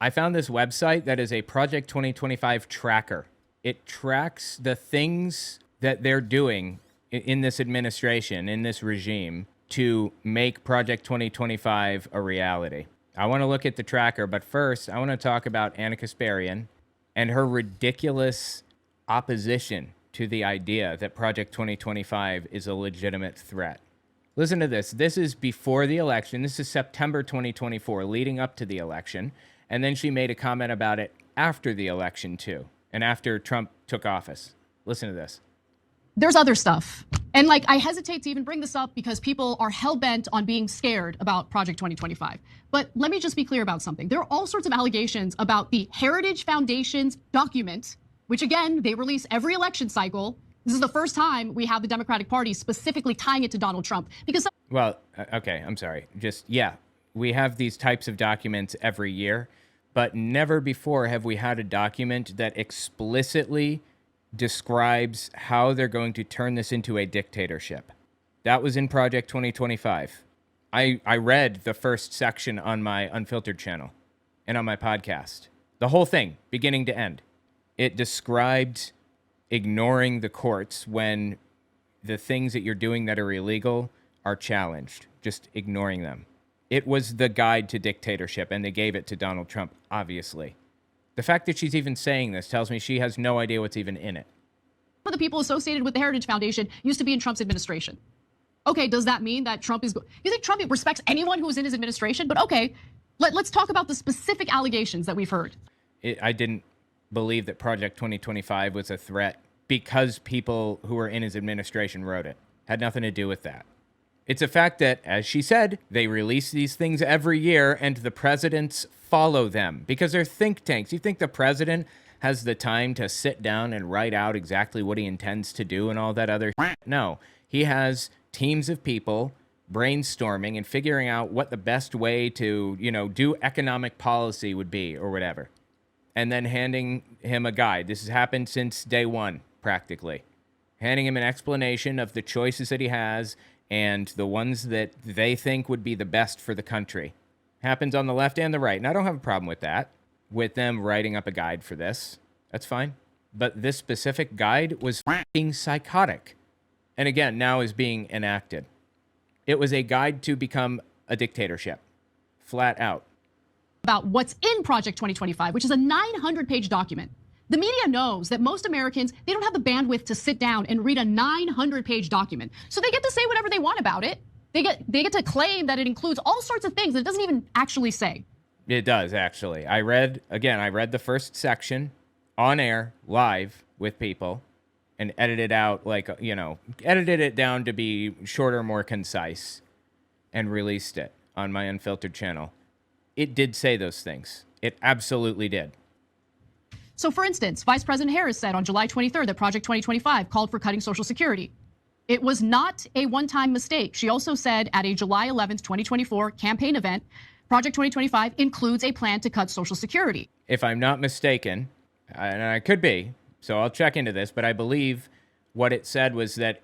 I found this website that is a Project 2025 tracker. It tracks the things that they're doing in this administration, in this regime, to make Project 2025 a reality. I want to look at the tracker, but first, I want to talk about Anna Kasparian and her ridiculous opposition to the idea that Project 2025 is a legitimate threat. Listen to this. This is before the election. This is September 2024, leading up to the election. And then she made a comment about it after the election, too, and after Trump took office. Listen to this. There's other stuff. And like, I hesitate to even bring this up because people are hell-bent on being scared about Project 2025. But let me just be clear about something. There are all sorts of allegations about the Heritage Foundation's document, which again, they release every election cycle. This is the first time we have the Democratic Party specifically tying it to Donald Trump. Because well, okay, I'm sorry. Yeah, we have these types of documents every year, but never before have we had a document that explicitly describes how they're going to turn this into a dictatorship. That was in Project 2025. I read the first section on my Unfiltered channel and on my podcast. The whole thing, beginning to end. It described ignoring the courts when the things that you're doing that are illegal are challenged, just ignoring them. It was the guide to dictatorship, and they gave it to Donald Trump, obviously. The fact that she's even saying this tells me she has no idea what's even in it. Some of the people associated with the Heritage Foundation used to be in Trump's administration. Okay, does that mean that Trump is... You think Trump respects anyone who was in his administration? But okay, let's talk about the specific allegations that we've heard. I didn't believe that Project 2025 was a threat because people who were in his administration wrote it. Had nothing to do with that. It's a fact that, as she said, they release these things every year and the presidents follow them because they're think tanks. You think the president has the time to sit down and write out exactly what he intends to do and all that other shit? No, he has teams of people brainstorming and figuring out what the best way to, do economic policy would be or whatever. And then handing him a guide. This has happened since day one, practically. Handing him an explanation of the choices that he has and the ones that they think would be the best for the country. Happens on the left and the right. And I don't have a problem with that, with them writing up a guide for this. That's fine. But this specific guide was f***ing psychotic. And again, now is being enacted. It was a guide to become a dictatorship. Flat out. About what's in Project 2025, which is a 900-page document. The media knows that most Americans, they don't have the bandwidth to sit down and read a 900-page document. So they get to say whatever they want about it. They get to claim that it includes all sorts of things that it doesn't even actually say. It does, actually. I read the first section on air, live, with people, and edited out, edited it down to be shorter, more concise, and released it on my Unfiltered channel. It did say those things. It absolutely did. So for instance, Vice President Harris said on July 23rd that Project 2025 called for cutting Social Security. It was not a one-time mistake. She also said at a July 11th, 2024 campaign event, Project 2025 includes a plan to cut Social Security. If I'm not mistaken, and I could be, so I'll check into this, but I believe what it said was that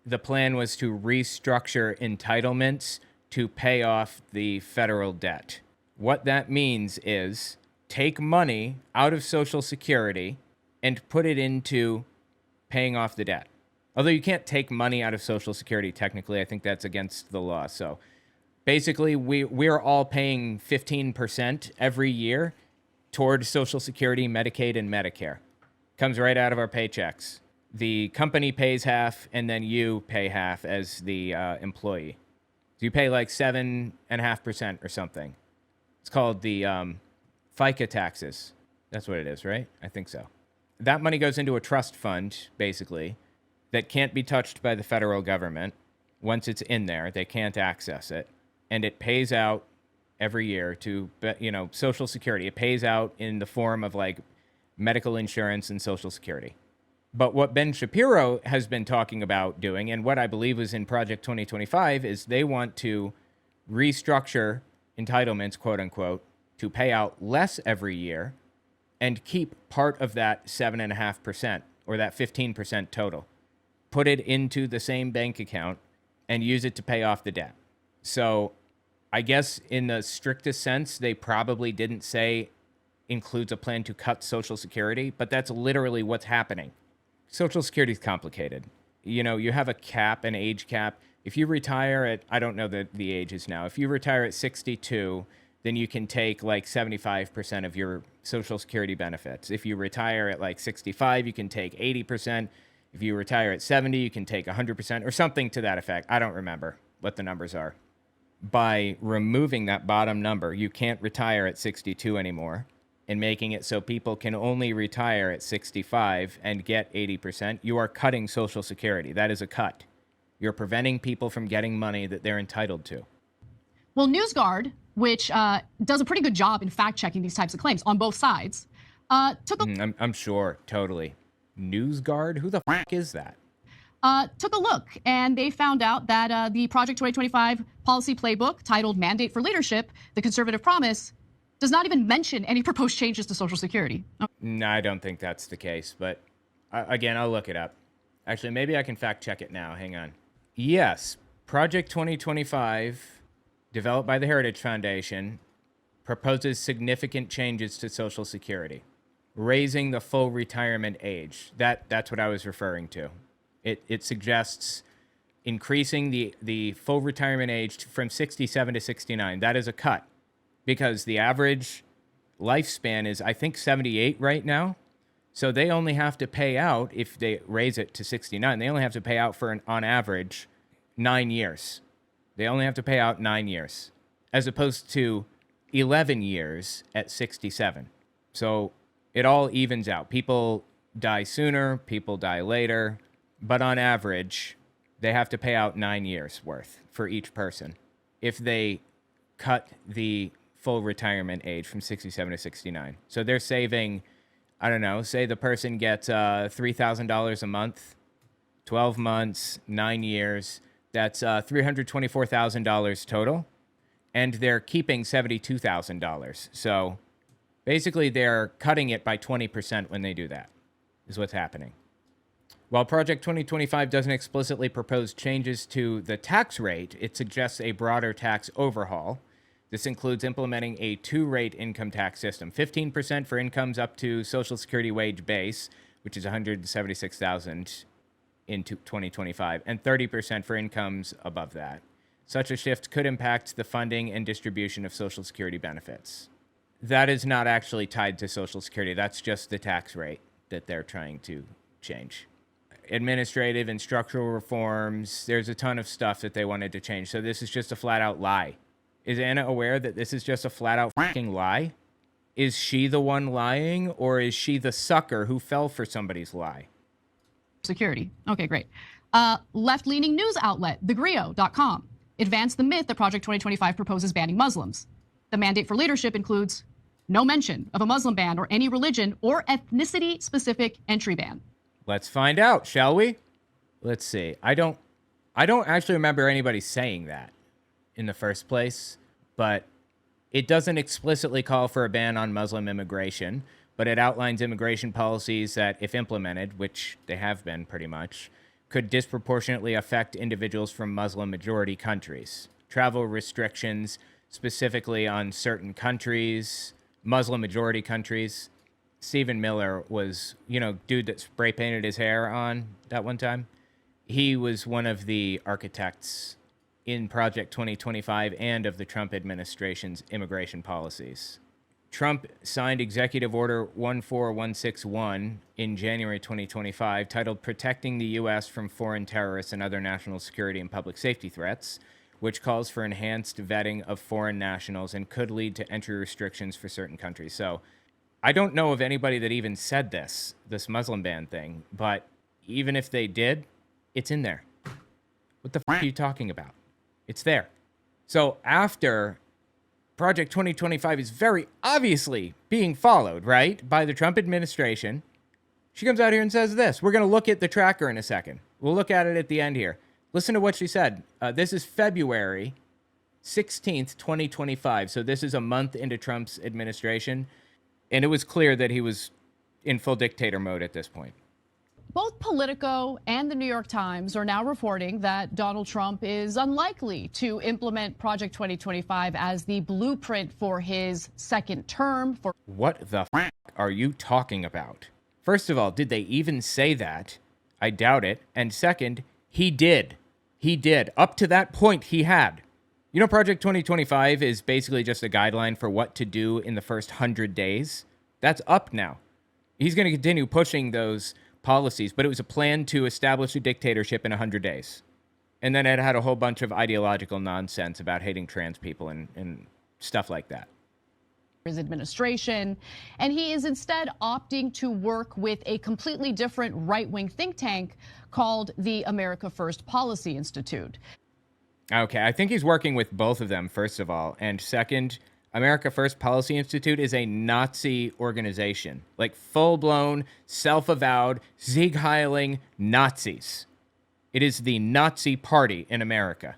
the plan was to restructure entitlements to pay off the federal debt. What that means is take money out of Social Security and put it into paying off the debt. Although you can't take money out of Social Security, technically, I think that's against the law. So basically, we're all paying 15% every year toward Social Security, Medicaid, and Medicare. Comes right out of our paychecks. The company pays half, and then you pay half as the employee. So you pay like 7.5% or something. It's called the FICA taxes. That's what it is, right? I think so. That money goes into a trust fund, basically, that can't be touched by the federal government. Once it's in there, they can't access it. And it pays out every year to, Social Security. It pays out in the form of like medical insurance and Social Security. But what Ben Shapiro has been talking about doing, and what I believe was in Project 2025, is they want to restructure entitlements, quote unquote, to pay out less every year and keep part of that 7.5% or that 15% total. Put it into the same bank account and use it to pay off the debt. So I guess in the strictest sense, they probably didn't say includes a plan to cut Social Security, but that's literally what's happening. Social Security is complicated. You know, you have a cap, an age cap. If you retire at, I don't know the ages now, if you retire at 62, then you can take like 75% of your Social Security benefits. If you retire at like 65, you can take 80%. If you retire at 70, you can take 100% or something to that effect. I don't remember what the numbers are. By removing that bottom number, you can't retire at 62 anymore, and making it so people can only retire at 65 and get 80%, you are cutting Social Security. That is a cut. You're preventing people from getting money that they're entitled to. Well, NewsGuard, which does a pretty good job in fact-checking these types of claims on both sides, took a... I'm sure, totally. NewsGuard? Who the fuck is that? Took a look, and they found out that the Project 2025 policy playbook titled Mandate for Leadership, the Conservative Promise, does not even mention any proposed changes to Social Security. No, I don't think that's the case, but again, I'll look it up. Actually, maybe I can fact check it now. Hang on. Yes, Project 2025, developed by the Heritage Foundation, proposes significant changes to Social Security, raising the full retirement age. That's what I was referring to. It suggests increasing the full retirement age from 67 to 69. That is a cut, because the average lifespan is, I think, 78 right now. So they only have to pay out, if they raise it to 69, they only have to pay out for, on average, 9 years. They only have to pay out 9 years, as opposed to 11 years at 67. So it all evens out. People die sooner, people die later, but on average, they have to pay out 9 years worth for each person if they cut the full retirement age from 67 to 69. So they're saving, I don't know, say the person gets $3,000 a month, 12 months, 9 years. That's $324,000 total, and they're keeping $72,000. So basically, they're cutting it by 20% when they do that, is what's happening. While Project 2025 doesn't explicitly propose changes to the tax rate, it suggests a broader tax overhaul. This includes implementing a two-rate income tax system, 15% for incomes up to Social Security wage base, which is $176,000 in 2025, and 30% for incomes above that. Such a shift could impact the funding and distribution of Social Security benefits. That is not actually tied to Social Security. That's just the tax rate that they're trying to change. Administrative and structural reforms, there's a ton of stuff that they wanted to change. So this is just a flat-out lie. Is Anna aware that this is just a flat-out fucking lie? Is she the one lying, or is she the sucker who fell for somebody's lie? Security. Okay, great. Left-leaning news outlet, thegrio.com, advanced the myth that Project 2025 proposes banning Muslims. The mandate for leadership includes no mention of a Muslim ban or any religion or ethnicity-specific entry ban. Let's find out, shall we? Let's see. I don't actually remember anybody saying that in the first place, but it doesn't explicitly call for a ban on Muslim immigration, but it outlines immigration policies that, if implemented, which they have been pretty much, could disproportionately affect individuals from Muslim-majority countries. Travel restrictions, specifically on certain countries, Muslim-majority countries. Stephen Miller was, dude that spray painted his hair on that one time. He was one of the architects in Project 2025 and of the Trump administration's immigration policies. Trump signed Executive Order 14161 in January 2025, titled Protecting the U.S. from Foreign Terrorists and Other National Security and Public Safety Threats, which calls for enhanced vetting of foreign nationals and could lead to entry restrictions for certain countries. So I don't know of anybody that even said this Muslim ban thing, but even if they did, it's in there. What the f*** are you talking about? It's there. So after Project 2025 is very obviously being followed, right, by the Trump administration, she comes out here and says this. We're going to look at the tracker in a second. We'll look at it at the end here. Listen to what she said. This is February 16th, 2025. So this is a month into Trump's administration. And it was clear that he was in full dictator mode at this point. Both Politico and the New York Times are now reporting that Donald Trump is unlikely to implement Project 2025 as the blueprint for his second term. What the f are you talking about? First of all, did they even say that? I doubt it. And second, he did. He did. Up to that point, he had. You know, Project 2025 is basically just a guideline for what to do in the first 100 days. That's up now. He's going to continue pushing those policies, but it was a plan to establish a dictatorship in 100 days. And then it had a whole bunch of ideological nonsense about hating trans people and stuff like that. His administration, and he is instead opting to work with a completely different right-wing think tank called the America First Policy Institute. Okay, I think he's working with both of them, first of all. And second, America First Policy Institute is a Nazi organization. Like full-blown, self-avowed, Sieg-heiling Nazis. It is the Nazi party in America.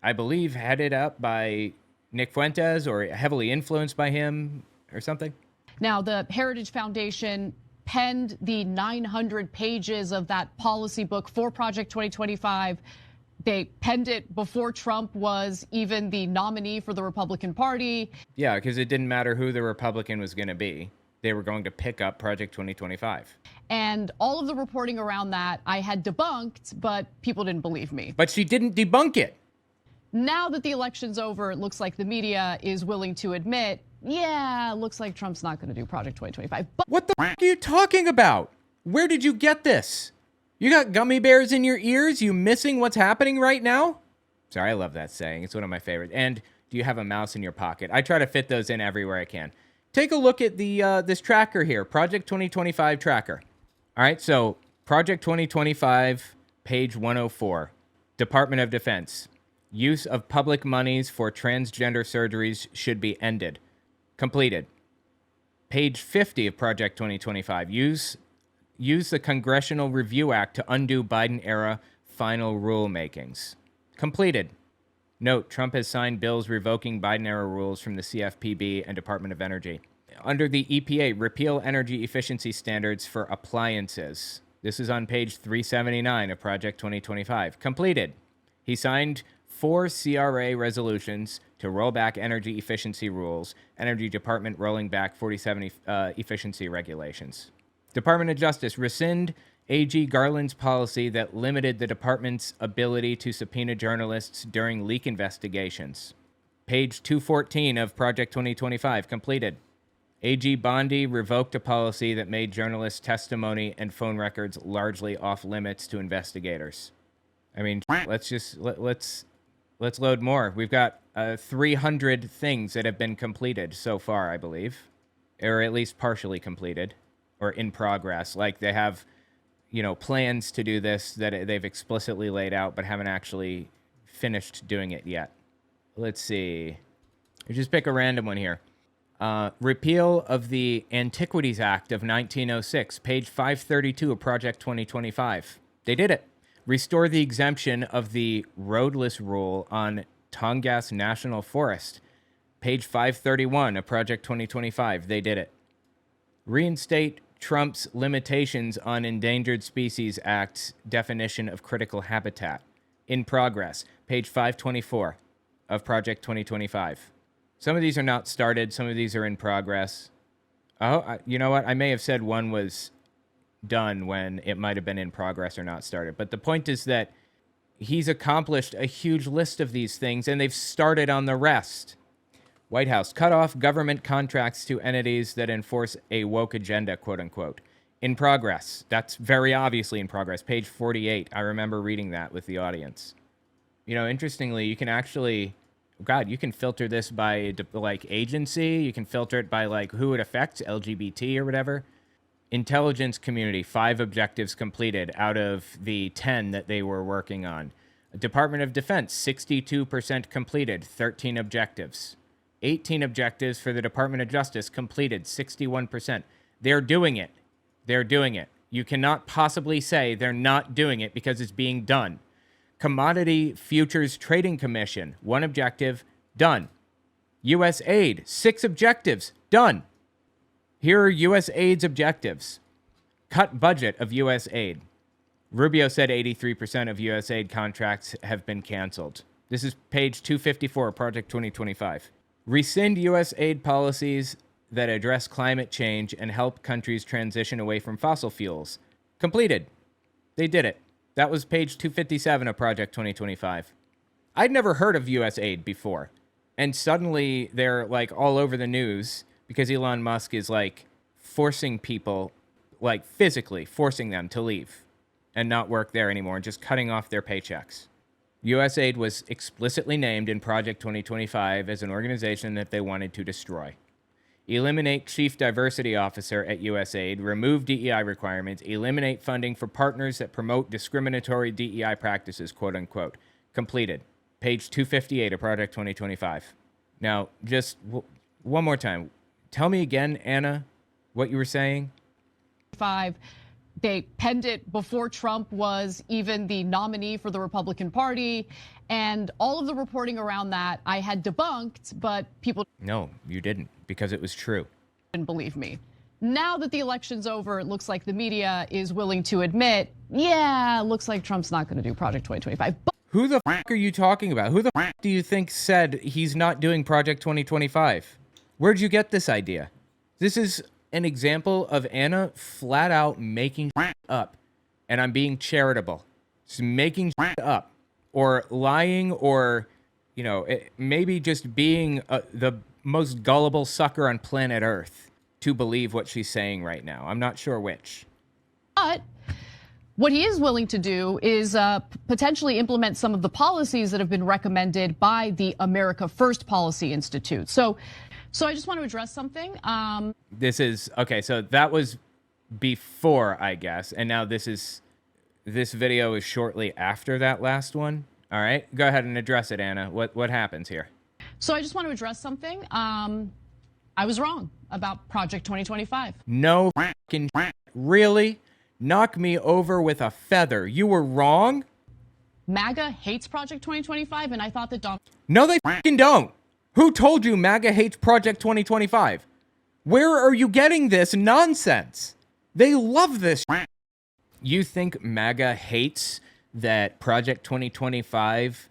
I believe headed up by Nick Fuentes, or heavily influenced by him or something. Now, the Heritage Foundation penned the 900 pages of that policy book for Project 2025. They penned it before Trump was even the nominee for the Republican Party. Yeah, because it didn't matter who the Republican was going to be. They were going to pick up Project 2025. And all of the reporting around that I had debunked, but people didn't believe me. But she didn't debunk it. Now that the election's over, it looks like the media is willing to admit, yeah, looks like Trump's not going to do Project 2025. But what the f are you talking about? Where did you get this? You got gummy bears in your ears? You missing what's happening right now? Sorry, I love that saying. It's one of my favorites. And do you have a mouse in your pocket? I try to fit those in everywhere I can. Take a look at the this tracker here, Project 2025 tracker. All right, so Project 2025, page 104, Department of Defense. Use of public monies for transgender surgeries should be ended. Completed. Page 50 of Project 2025. Use the Congressional Review Act to undo Biden-era final rulemakings. Completed. Note, Trump has signed bills revoking Biden-era rules from the CFPB and Department of Energy. Under the EPA, repeal energy efficiency standards for appliances. This is on page 379 of Project 2025. Completed. He signed 4 CRA resolutions to roll back energy efficiency rules. Energy Department rolling back 47 efficiency regulations. Department of Justice rescind AG Garland's policy that limited the department's ability to subpoena journalists during leak investigations. Page 214 of Project 2025 completed. AG Bondi revoked a policy that made journalists' testimony and phone records largely off limits to investigators. I mean, let's load more. We've got 300 things that have been completed so far, I believe, or at least partially completed or in progress. Like they have, you know, plans to do this that they've explicitly laid out, but haven't actually finished doing it yet. Let's see. We just pick a random one here. Repeal of the Antiquities Act of 1906, page 532 of Project 2025. They did it. Restore the exemption of the roadless rule on Tongass National Forest. Page 531 of Project 2025. They did it. Reinstate Trump's limitations on Endangered Species Act's definition of critical habitat. In progress. Page 524 of Project 2025. Some of these are not started. Some of these are in progress. Oh, you know what? I may have said one was done when it might have been in progress or not started. But the point is that he's accomplished a huge list of these things, and they've started on the rest. White House, cut off government contracts to entities that enforce a woke agenda, quote unquote. In progress. That's very obviously in progress. Page 48. I remember reading that with the audience. You know, interestingly, you can actually, God, you can filter this by like agency. You can filter it by like who it affects, LGBT or whatever. Intelligence community, 5 objectives completed out of the 10 that they were working on. Department of Defense, 62% completed, 13 objectives. 18 objectives for the Department of Justice, completed, 61%. They're doing it. They're doing it. You cannot possibly say they're not doing it because it's being done. Commodity Futures Trading Commission, 1 objective, done. U.S. aid, 6 objectives, done. Here are U.S. aid's objectives. cut budget of U.S. aid. Rubio said 83% of U.S. aid contracts have been canceled. This is page 254, Project 2025. Rescind U.S. aid policies that address climate change and help countries transition away from fossil fuels. Completed. They did it. That was page 257 of Project 2025. I'd never heard of U.S. aid before. And suddenly they're like all over the news because Elon Musk is like forcing people, like physically forcing them to leave and not work there anymore and just cutting off their paychecks. USAID was explicitly named in Project 2025 as an organization that they wanted to destroy. Eliminate Chief Diversity Officer at USAID, remove DEI requirements, eliminate funding for partners that promote discriminatory DEI practices, quote unquote. Completed. Page 258 of Project 2025. Now, just one more time. Tell me again, Anna, what you were saying. They penned it before Trump was even the nominee for the Republican Party. And all of the reporting around that I had debunked, but people... No, you didn't, because it was true. ...didn't believe me. Now that the election's over, it looks like the media is willing to admit, yeah, it looks like Trump's not going to do Project 2025. But who the f*** are you talking about? Who the f*** do you think said he's not doing Project 2025? Where'd you get this idea? This is an example of Anna flat out making up, and I'm being charitable. Just making up, or lying, or, you know, maybe just being the most gullible sucker on planet Earth to believe what she's saying right now. I'm not sure which. But what he is willing to do is potentially implement some of the policies that have been recommended by the America First Policy Institute. So I just want to address something. This is, okay, so that was before, I guess, and now this video is shortly after that last one. All right, go ahead and address it, Anna. What happens here? So I just want to address something. I was wrong about Project 2025. No fucking really? Knock me over with a feather. You were wrong? MAGA hates Project 2025, and I thought that Donald... No, they fucking don't. Who told you MAGA hates Project 2025? Where are you getting this nonsense? They love this. You think MAGA hates that Project 2025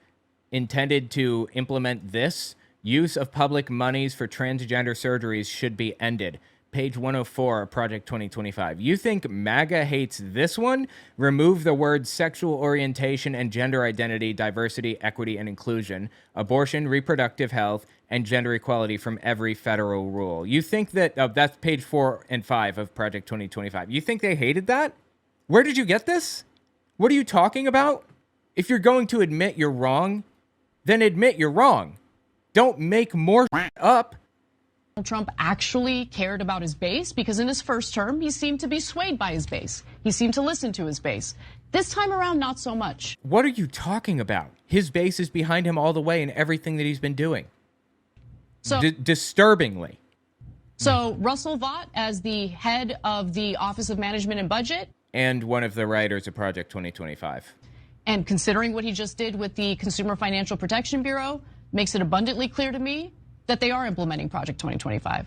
intended to implement this? Use of public monies for transgender surgeries should be ended. Page 104 of Project 2025. You think MAGA hates this one? Remove the words sexual orientation and gender identity, diversity, equity, and inclusion, abortion, reproductive health, and gender equality from every federal rule. You think that, that's page 4 and 5 of Project 2025. You think they hated that? Where did you get this? What are you talking about? If you're going to admit you're wrong, then admit you're wrong. Don't make more up. Trump actually cared about his base, because in his first term, he seemed to be swayed by his base. He seemed to listen to his base. This time around, not so much. What are you talking about? His base is behind him all the way in everything that he's been doing. So disturbingly. So Russell Vought, as the head of the Office of Management and Budget. And one of the writers of Project 2025. And considering what he just did with the Consumer Financial Protection Bureau, makes it abundantly clear to me that they are implementing Project 2025.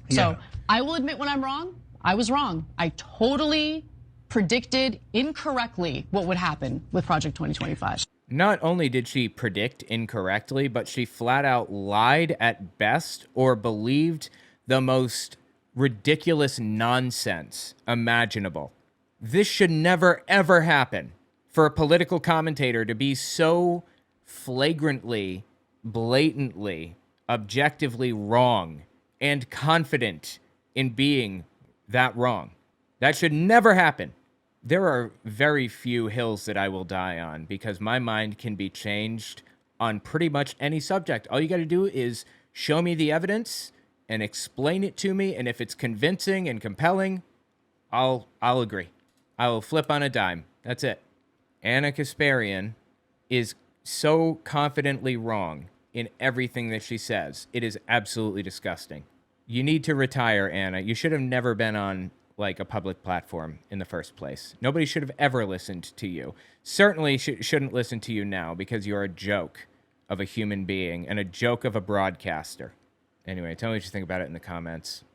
Yeah. So I will admit when I'm wrong, I was wrong. I totally predicted incorrectly what would happen with Project 2025. Not only did she predict incorrectly, but she flat out lied at best or believed the most ridiculous nonsense imaginable. This should never, ever happen for a political commentator to be so flagrantly, blatantly, objectively wrong and confident in being that wrong. That should never happen. There are very few hills that I will die on because my mind can be changed on pretty much any subject. All you got to do is show me the evidence and explain it to me, and if it's convincing and compelling, I'll agree. I will flip on a dime. That's it. Anna Kasparian is so confidently wrong in everything that she says. It is absolutely disgusting. You need to retire, Anna. You should have never been on like a public platform in the first place. Nobody should have ever listened to you. Certainly shouldn't listen to you now because you're a joke of a human being and a joke of a broadcaster. Anyway, tell me what you think about it in the comments.